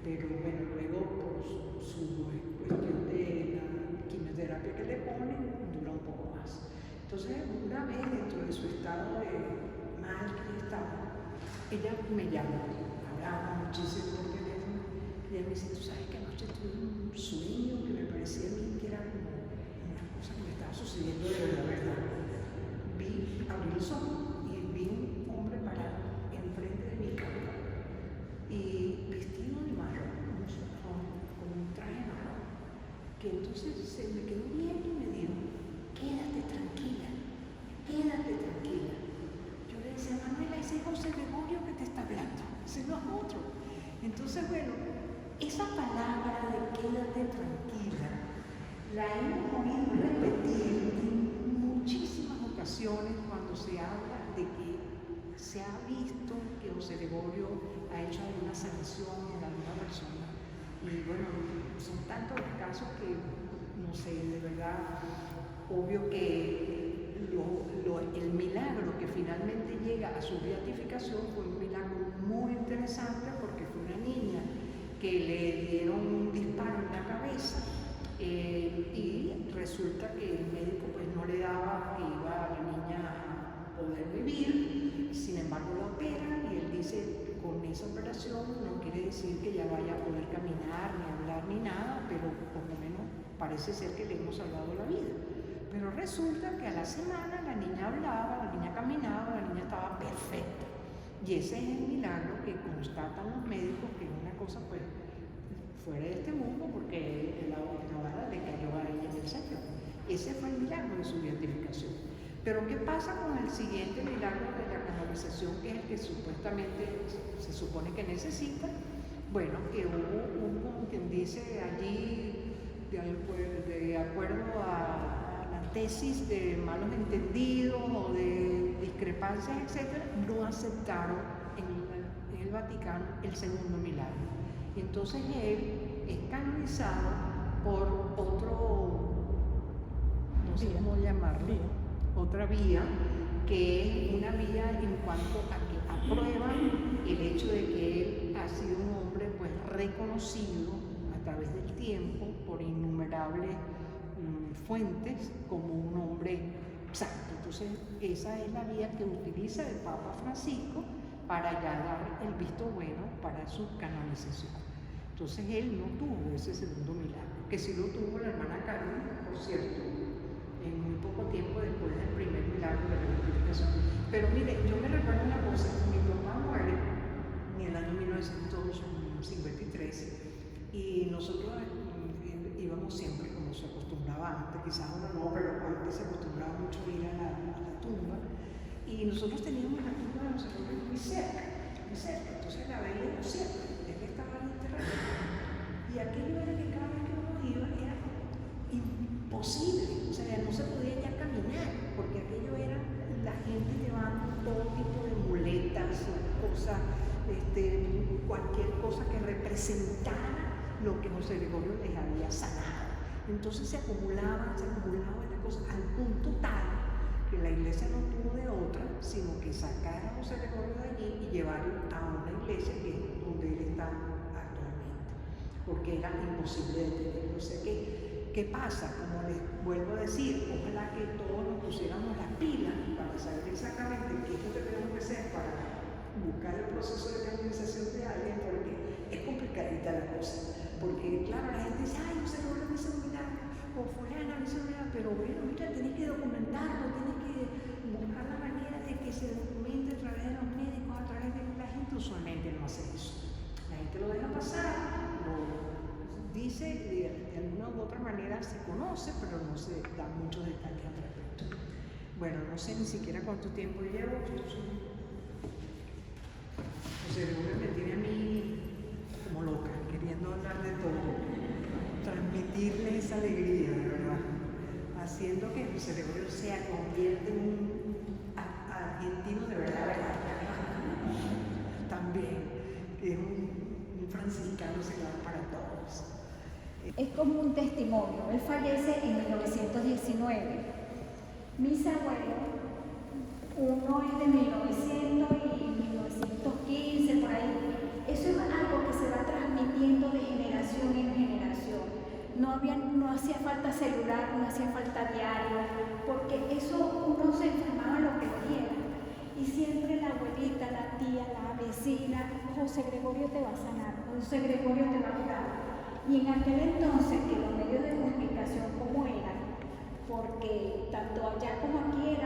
Pero bueno, luego por su cuestión de la quimioterapia que le ponen, dura un poco más. Entonces, una vez dentro de su estado de mal que estaba, ella me llamó, hablaba muchísimo por teléfono, y ella me dice, tú sabes que anoche tuve un sueño que me parecía a mí que era como una cosa que me estaba sucediendo de verdad. Abrí los ojos y vi un hombre parado enfrente de mi cama y vestido de marrón, con un traje marrón, que entonces se me quedó viendo y me dijo, quédate tranquila, quédate tranquila. Yo le decía, Manuela, ese es José Gregorio que te está hablando, ese no es otro. Entonces, bueno, esa palabra de quédate tranquila, la hemos oído repetir en muchísimas ocasiones cuando se habla de que se ha visto que José Gregorio ha hecho alguna sanación en alguna persona. Y bueno, son tantos los casos que, no sé, de verdad, obvio que el milagro que finalmente llega a su beatificación fue un milagro muy interesante porque fue una niña que le dieron un disparo en la cabeza y resulta que el médico pues no le daba que iba la niña a poder vivir, sin embargo la operan y él dice con esa operación no quiere decir que ya vaya a poder caminar, ni hablar, ni nada, pero por lo menos parece ser que le hemos salvado la vida. Pero resulta que a la semana la niña hablaba, la niña caminaba, la niña estaba perfecta. Y ese es el milagro que constatan los médicos, que es una cosa pues fuera de este mundo, porque la bala le cayó a ella en el centro. Ese fue el milagro de su beatificación. Pero ¿qué pasa con el siguiente milagro de la canonización, que es el que supuestamente se supone que necesita? Bueno, que hubo quien dice allí, de acuerdo a tesis de malos entendidos o de discrepancias, etc., no aceptaron en el Vaticano el segundo milagro. Y entonces él es canonizado por no sé cómo llamarlo, otra vía, que es una vía en cuanto a que aprueba el hecho de que él ha sido un hombre pues reconocido a través del tiempo por innumerables fuentes como un hombre santo. Entonces esa es la vía que utiliza el Papa Francisco para ya dar el visto bueno para su canonización. Entonces él no tuvo ese segundo milagro, que sí lo tuvo la hermana Carmen, por cierto, en muy poco tiempo después del primer milagro de la beatificación. Pero mire, yo me recuerdo una cosa, mi papá muere en el año 1953 y nosotros íbamos siempre como se acostumbraba antes, quizás ahora no, pero antes se acostumbraba mucho ir a la tumba, y nosotros teníamos la tumba de José Gregorio muy cerca, entonces la veíamos siempre, ya que estaba enterrado. Y aquello era que cada vez que uno iba era imposible, o sea, no se podía ya caminar, porque aquello era la gente llevando todo tipo de muletas, cosas, cualquier cosa que representara lo que José Gregorio les había sanado. Entonces se acumulaba la cosa al punto tal que la iglesia no tuvo de otra sino que sacar a José Gregorio de allí y llevarlo a una iglesia que es donde él está actualmente, porque era imposible detenerlo. O sea que, ¿qué pasa? Como les vuelvo a decir, ojalá que todos nos pusiéramos las pilas para saber exactamente qué es lo que tenemos que hacer para buscar el proceso de canonización de alguien, porque es complicadita la cosa. Porque claro, la gente dice, ay, José Gregorio me hizo un milagro, o fulana me hizo un milagro, pero bueno, mira, tenés que documentarlo, tenés que buscar la manera de que se documente a través de los médicos, a través de la gente. Usualmente no hace eso. La gente lo deja pasar, lo dice, de alguna u otra manera se conoce, pero no se da muchos detalles al respecto. Bueno, no sé ni siquiera cuánto tiempo llevo. José Gregorio me tiene a mí como loca, queriendo hablar de todo, transmitirle esa alegría, de verdad, haciendo que José Gregorio se convierta en un argentino de verdad. franciscano seglar para todos. Es como un testimonio. Él fallece en 1919. Mis abuelos, uno es de 1900 y 1915, por ahí. Eso es algo que se va transmitiendo de generación en generación. No hacía falta celular, no hacía falta diario, porque eso uno se enfermaba lo que quiera. Y siempre la abuelita, la tía, la vecina, José Gregorio te va a sanar, José Gregorio te va a curar. Y en aquel entonces, que los medios de comunicación como eran, porque tanto allá como aquí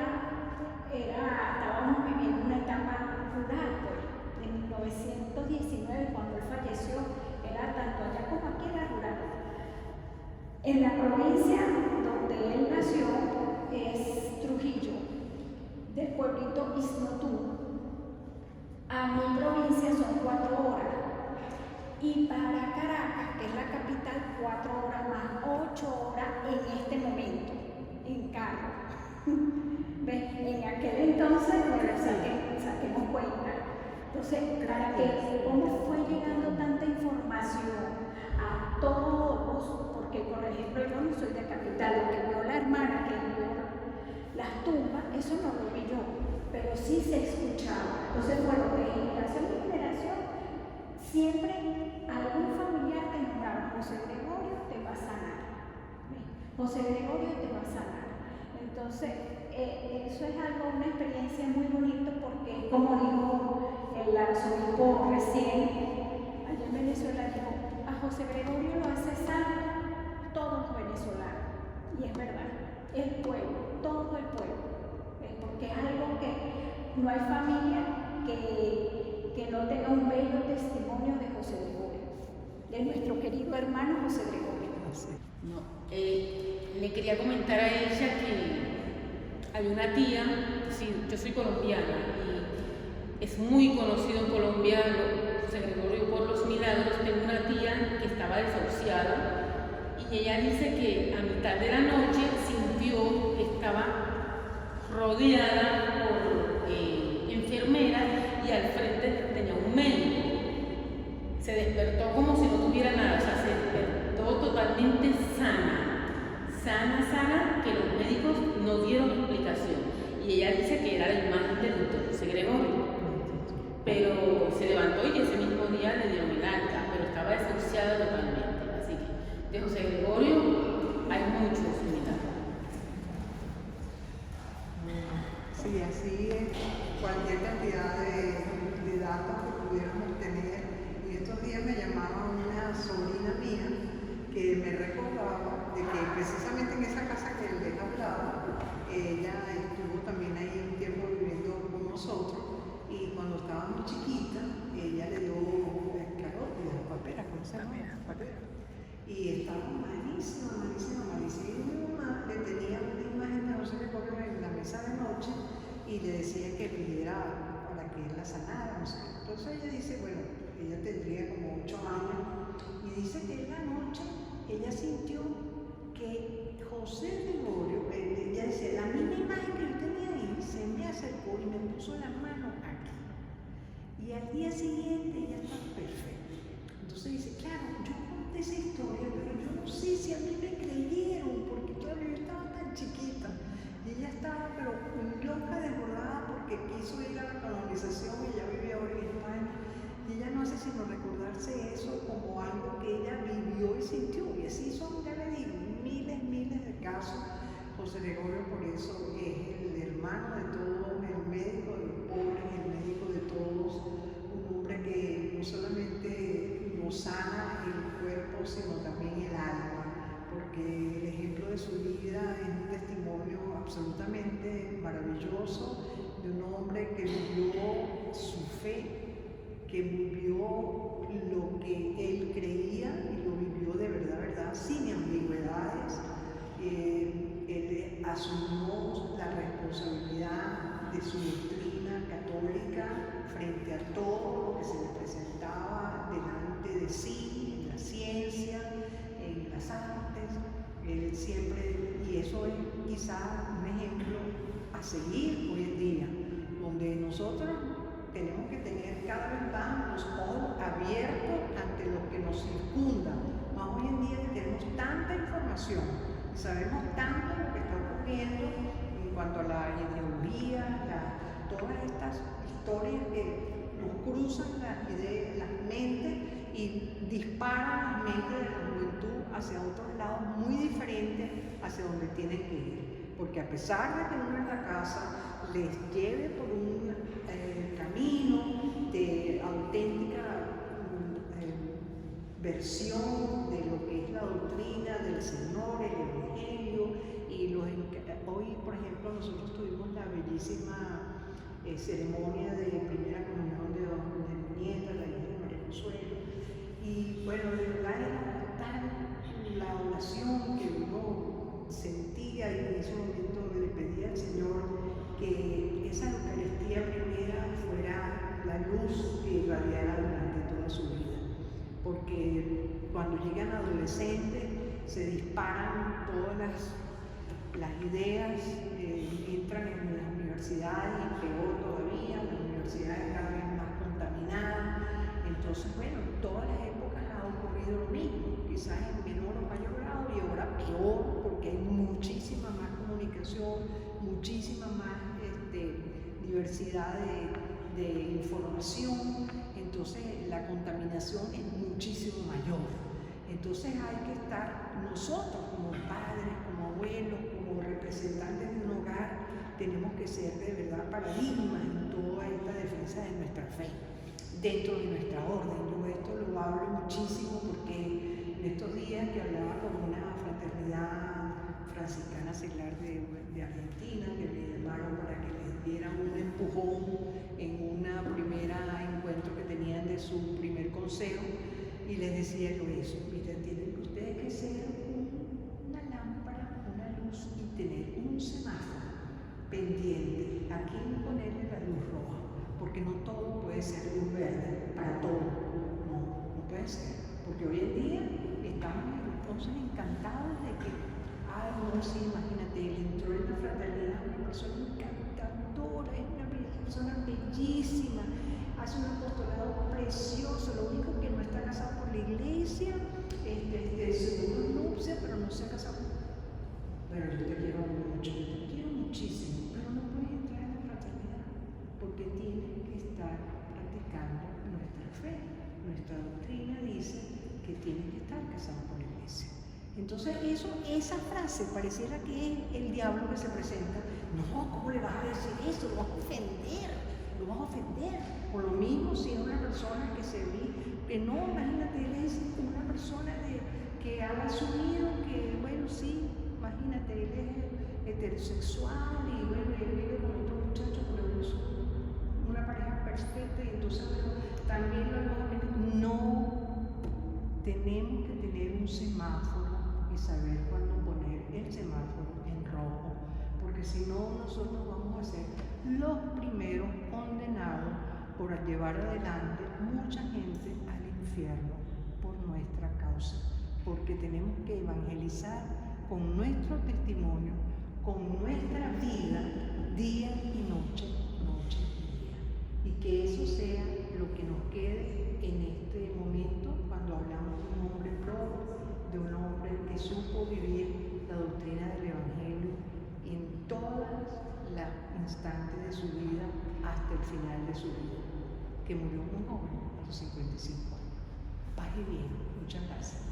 estábamos viviendo una etapa rural, pues, en 1919, cuando él falleció, era tanto allá como aquí era rural. En la provincia donde él nació es Trujillo, del pueblito Isnotú. A mi provincia son 4 horas. Y para Caracas, que es la capital, 4 horas más, 8 horas en este momento, en carro. ¿Ves? En aquel entonces, bueno, saquemos cuenta. Entonces, para que cómo fue llegando tanta información a todos, porque por ejemplo yo no soy de capital, lo que vio la hermana que vio las tumbas, eso no lo vi yo, pero sí se escuchaba. Entonces, bueno, de generación en generación, siempre algún familiar te nombraba, José Gregorio te va a sanar, José Gregorio te va a sanar. Entonces, eso es algo, una experiencia muy bonita, porque como dijo el arzobispo recién, allá en Venezuela, dijo, a José Gregorio lo hace santo todos los venezolanos. Y es verdad, el pueblo, todo el pueblo, porque es algo que no hay familia que no tenga un bello testimonio de José Gregorio, de nuestro querido hermano José Gregorio. No, le quería comentar a ella que hay una tía, sí, yo soy colombiana y es muy conocido en Colombia José Gregorio por los milagros. Tengo una tía que estaba desahuciada y ella dice que a mitad de la noche sintió que estaba rodeada por enfermeras y al frente tenía un médico. Se despertó como si no tuviera nada, o sea, se despertó totalmente sana, que los médicos no dieron explicación. Y ella dice que era la imagen del doctor José Gregorio. Pero se levantó y ese mismo día le dieron el alta, pero estaba desahuciada totalmente. Así que de José Gregorio hay muchos milagros. Sí, así es, cualquier cantidad de datos que pudiéramos tener. Y estos días me llamaba una sobrina mía que me recordaba de que precisamente en esa casa que les hablaba, ella estuvo también ahí un tiempo viviendo con nosotros, y cuando estaba muy chiquita, ella le dio carótidas, paperas, ¿cómo se llama? Y estaba malísima. Y mi mamá le tenía una imagen de José Gregorio en la mesa de noche y le decía que pidiera para que él la sanara, no sé. Entonces ella dice, bueno, ella tendría como 8 años, y dice que en la noche ella sintió que José Gregorio, ella decía, la misma imagen que yo tenía ahí, se me acercó y me puso la mano aquí. Y al día siguiente ella estaba perfecta. Entonces dice, claro, yo conté esa historia, pero yo no sé si a mí me creyeron, porque claro, yo estaba tan chiquita. Y ella estaba, pero loca, desbordada, porque quiso ir a la canonización y ella vivía ahora en España. Y ella no hace sino recordarse eso como algo que ella vivió y sintió. Y así son, ya le digo, miles de casos. José Gregorio por eso es el hermano de todos, el médico de los pobres, el médico de todos, un hombre que no solamente nos sana el cuerpo, sino también el alma, porque el ejemplo de su vida es un testimonio absolutamente maravilloso de un hombre que vivió su fe, que vivió lo que él creía y lo vivió de verdad, sin ambigüedades. Él asumió la responsabilidad de su doctrina católica frente a todo lo que se le presentaba delante de sí, en la ciencia, en las artes. Él siempre, y eso es quizá un ejemplo a seguir hoy en día, donde nosotros tenemos que tener cada vez más los ojos abiertos ante lo que nos circunda. Más hoy en día que tenemos tanta información y sabemos tanto lo que está ocurriendo en cuanto a la ideología, todas estas historias que nos cruzan las ideas, las mentes y disparan las mentes de la juventud hacia otros lados muy diferentes hacia donde tienen que ir. Porque a pesar de que uno en la casa les lleve por un camino de auténtica versión de lo que es la doctrina del Señor, el Evangelio, y hoy, por ejemplo, nosotros tuvimos la bellísima ceremonia de primera comunión de mi nieta, la hija de María Consuelo, y bueno, de verdad era tan la oración que uno sentía y en ese momento le pedía al Señor que esa Eucaristía primera fuera la luz que irradiara durante toda su vida, porque cuando llegan adolescentes se disparan todas las ideas, entran en las universidades y peor todavía, las universidades cada vez más contaminadas. Entonces, bueno, en todas las épocas ha ocurrido lo mismo, quizás en menor o mayor grado y ahora peor porque hay muchísima más comunicación, muchísima más diversidad de información, entonces la contaminación es muchísimo mayor. Entonces hay que estar nosotros como padres, como abuelos, como representantes de un hogar, tenemos que ser de verdad paradigmas en toda esta defensa de nuestra fe, dentro de nuestra orden. Yo esto lo hablo muchísimo porque en estos días que hablaba con una fraternidad franciscana seglar de Argentina, que me llamaron para que les dieran un empujón en un primer encuentro que tenían de su primer consejo, y les decía yo eso: miren, tienen ustedes que ser una lámpara, una luz y tener un semáforo pendiente, a quién ponerle la luz roja, porque no todo puede ser luz verde para todo, no puede ser, porque hoy en día estamos entonces encantados de que, ay no, sí, imagínate, él entró en la fraternidad, una persona encantadora, es una persona bellísima, hace un apostolado precioso, lo único que no está casado por la iglesia, según nupcia, pero no se ha casado. Bueno, yo te quiero mucho, yo te quiero muchísimo, pero no puedes entrar en la fraternidad porque tienes que estar practicando nuestra fe. Nuestra doctrina dice que tienes que estar casado por la iglesia. Entonces esa frase pareciera que es el diablo que se presenta. No, ¿cómo le vas a decir eso? Lo vas a ofender, lo vas a ofender. O lo mismo si es una persona que no, imagínate, él es una persona que ha asumido que, bueno, sí, imagínate, él es heterosexual y bueno, él vive con otro muchacho, pero es una pareja perfecta y entonces bueno, también no tenemos que tener un semáforo y saber cuándo poner el semáforo en rojo, porque si no nosotros vamos a ser los primeros condenados por llevar adelante mucha gente al infierno por nuestra causa, porque tenemos que evangelizar con nuestro testimonio, con nuestra vida, día y noche, noche y día. Y que eso sea lo que nos quede en este momento cuando hablamos de un hombre pro, de un hombre que supo vivir la doctrina del Evangelio en todas las instantes de su vida hasta el final de su vida, que murió muy joven, a los 55 años. Paz y bien. Muchas gracias.